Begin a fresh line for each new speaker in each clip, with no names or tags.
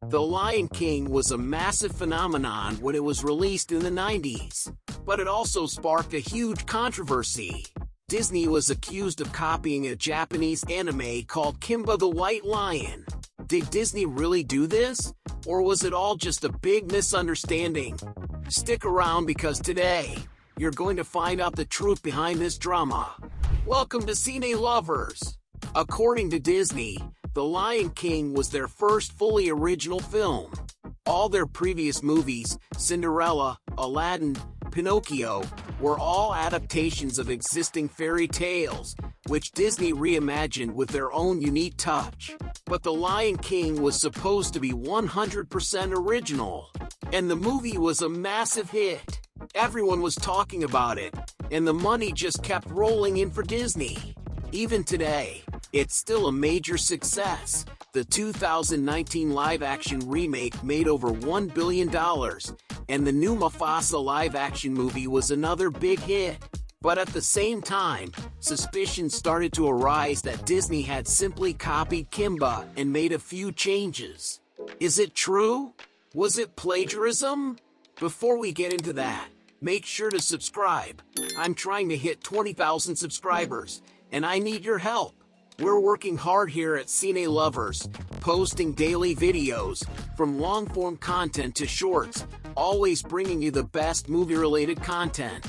The Lion King was a massive phenomenon when it was released in the 90s, but it also sparked a huge controversy. Disney was accused of copying a Japanese anime called Kimba the White Lion. Did Disney really do this? Or was it all just a big misunderstanding? Stick around because today, you're going to find out the truth behind this drama. Welcome to Cine Lovers! According to Disney, The Lion King was their first fully original film. All their previous movies, Cinderella, Aladdin, Pinocchio, were all adaptations of existing fairy tales, which Disney reimagined with their own unique touch. But The Lion King was supposed to be 100% original, and the movie was a massive hit. Everyone was talking about it, and the money just kept rolling in for Disney. Even today, it's still a major success. The 2019 live-action remake made over $1 billion, and the new Mufasa live-action movie was another big hit. But at the same time, suspicions started to arise that Disney had simply copied Kimba and made a few changes. Is it true? Was it plagiarism? Before we get into that, make sure to subscribe. I'm trying to hit 20,000 subscribers, and I need your help. We're working hard here at Cine Lovers, posting daily videos, from long-form content to shorts, always bringing you the best movie-related content.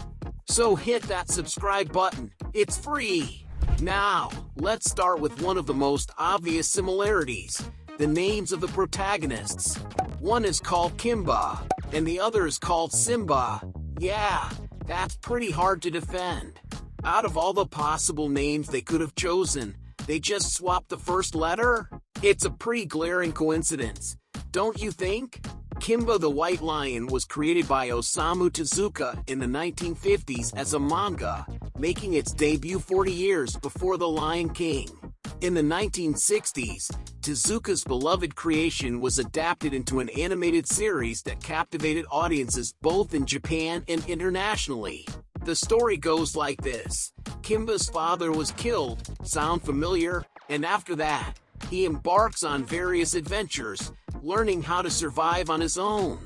So hit that subscribe button, it's free! Now, let's start with one of the most obvious similarities, the names of the protagonists. One is called Kimba, and the other is called Simba. Yeah, that's pretty hard to defend. Out of all the possible names they could have chosen, they just swapped the first letter? It's a pretty glaring coincidence, don't you think? Kimba the White Lion was created by Osamu Tezuka in the 1950s as a manga, making its debut 40 years before The Lion King. In the 1960s, Tezuka's beloved creation was adapted into an animated series that captivated audiences both in Japan and internationally. The story goes like this. Kimba's father was killed, sound familiar? And after that, he embarks on various adventures, learning how to survive on his own.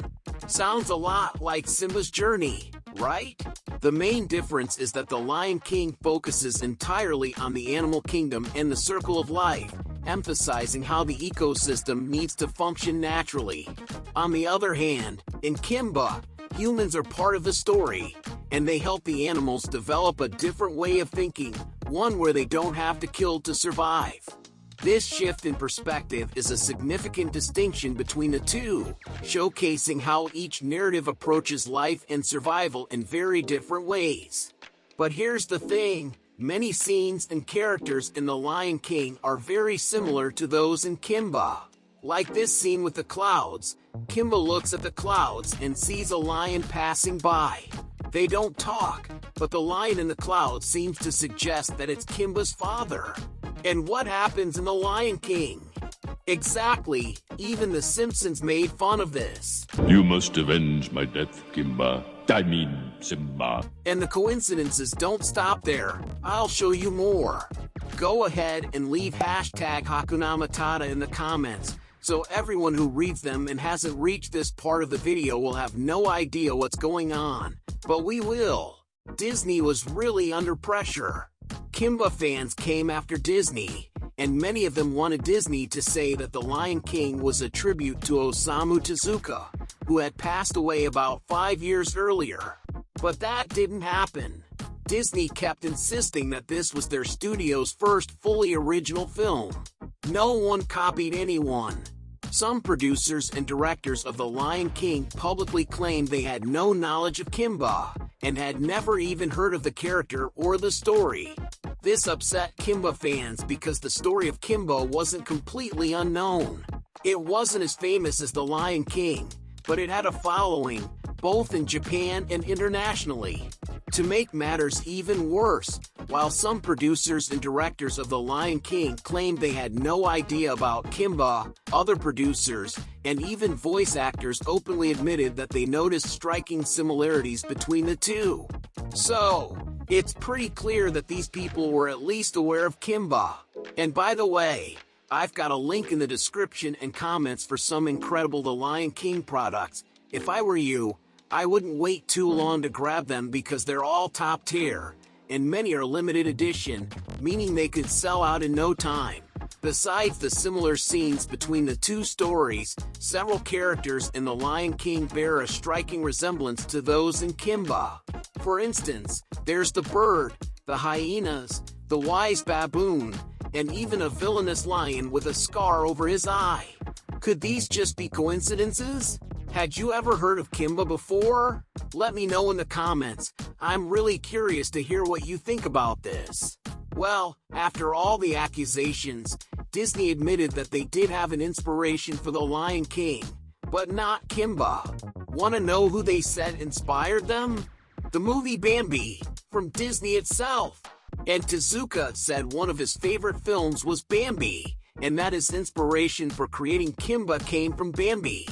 Sounds a lot like Simba's journey, right? The main difference is that The Lion King focuses entirely on the animal kingdom and the circle of life, emphasizing how the ecosystem needs to function naturally. On the other hand, in Kimba, humans are part of the story, and they help the animals develop a different way of thinking, one where they don't have to kill to survive. This shift in perspective is a significant distinction between the two, showcasing how each narrative approaches life and survival in very different ways. But here's the thing, many scenes and characters in The Lion King are very similar to those in Kimba. Like this scene with the clouds, Kimba looks at the clouds and sees a lion passing by. They don't talk, but the lion in the clouds seems to suggest that it's Kimba's father. And what happens in The Lion King? Exactly, even The Simpsons made fun of this.
You must avenge my death, Kimba. I mean, Simba.
And the coincidences don't stop there. I'll show you more. Go ahead and leave hashtag Hakuna Matata in the comments, so everyone who reads them and hasn't reached this part of the video will have no idea what's going on. But we will. Disney was really under pressure. Kimba fans came after Disney, and many of them wanted Disney to say that The Lion King was a tribute to Osamu Tezuka, who had passed away about 5 years earlier. But that didn't happen. Disney kept insisting that this was their studio's first fully original film. No one copied anyone. Some producers and directors of The Lion King publicly claimed they had no knowledge of Kimba, and had never even heard of the character or the story. This upset Kimba fans because the story of Kimba wasn't completely unknown. It wasn't as famous as The Lion King, but it had a following, both in Japan and internationally. To make matters even worse, while some producers and directors of The Lion King claimed they had no idea about Kimba, other producers, and even voice actors openly admitted that they noticed striking similarities between the two. So, it's pretty clear that these people were at least aware of Kimba. And by the way, I've got a link in the description and comments for some incredible The Lion King products. If I were you, I wouldn't wait too long to grab them because they're all top tier, and many are limited edition, meaning they could sell out in no time. Besides the similar scenes between the two stories, several characters in The Lion King bear a striking resemblance to those in Kimba. For instance, there's the bird, the hyenas, the wise baboon, and even a villainous lion with a scar over his eye. Could these just be coincidences? Had you ever heard of Kimba before? Let me know in the comments. I'm really curious to hear what you think about this. Well, after all the accusations, Disney admitted that they did have an inspiration for The Lion King, but not Kimba. Want to know who they said inspired them? The movie Bambi, from Disney itself. And Tezuka said one of his favorite films was Bambi, and that his inspiration for creating Kimba came from Bambi.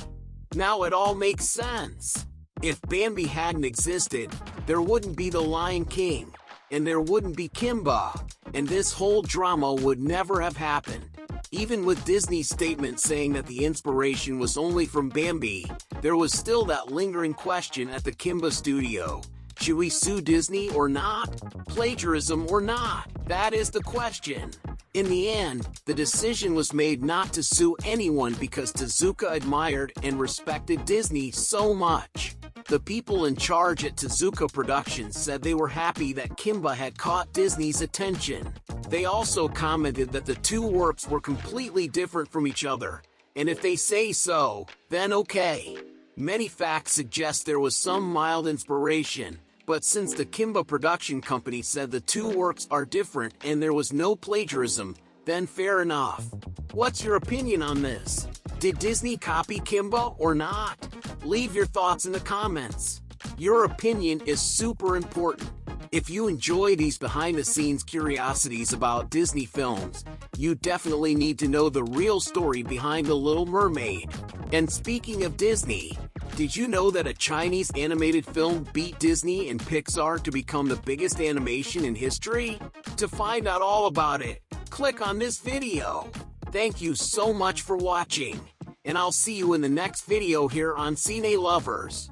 Now it all makes sense. If Bambi hadn't existed, there wouldn't be The Lion King, and there wouldn't be Kimba, and this whole drama would never have happened. Even with Disney's statement saying that the inspiration was only from Bambi, there was still that lingering question at the Kimba studio. Should we sue Disney or not? Plagiarism or not? That is the question. In the end, the decision was made not to sue anyone because Tezuka admired and respected Disney so much. The people in charge at Tezuka Productions said they were happy that Kimba had caught Disney's attention. They also commented that the two works were completely different from each other, and if they say so, then okay. Many facts suggest there was some mild inspiration, but since the Kimba production company said the two works are different and there was no plagiarism, then fair enough. What's your opinion on this? Did Disney copy Kimba or not? Leave your thoughts in the comments. Your opinion is super important. If you enjoy these behind-the-scenes curiosities about Disney films, you definitely need to know the real story behind The Little Mermaid. And speaking of Disney, did you know that a Chinese animated film beat Disney and Pixar to become the biggest animation in history? To find out all about it, click on this video. Thank you so much for watching, and I'll see you in the next video here on Cine Lovers.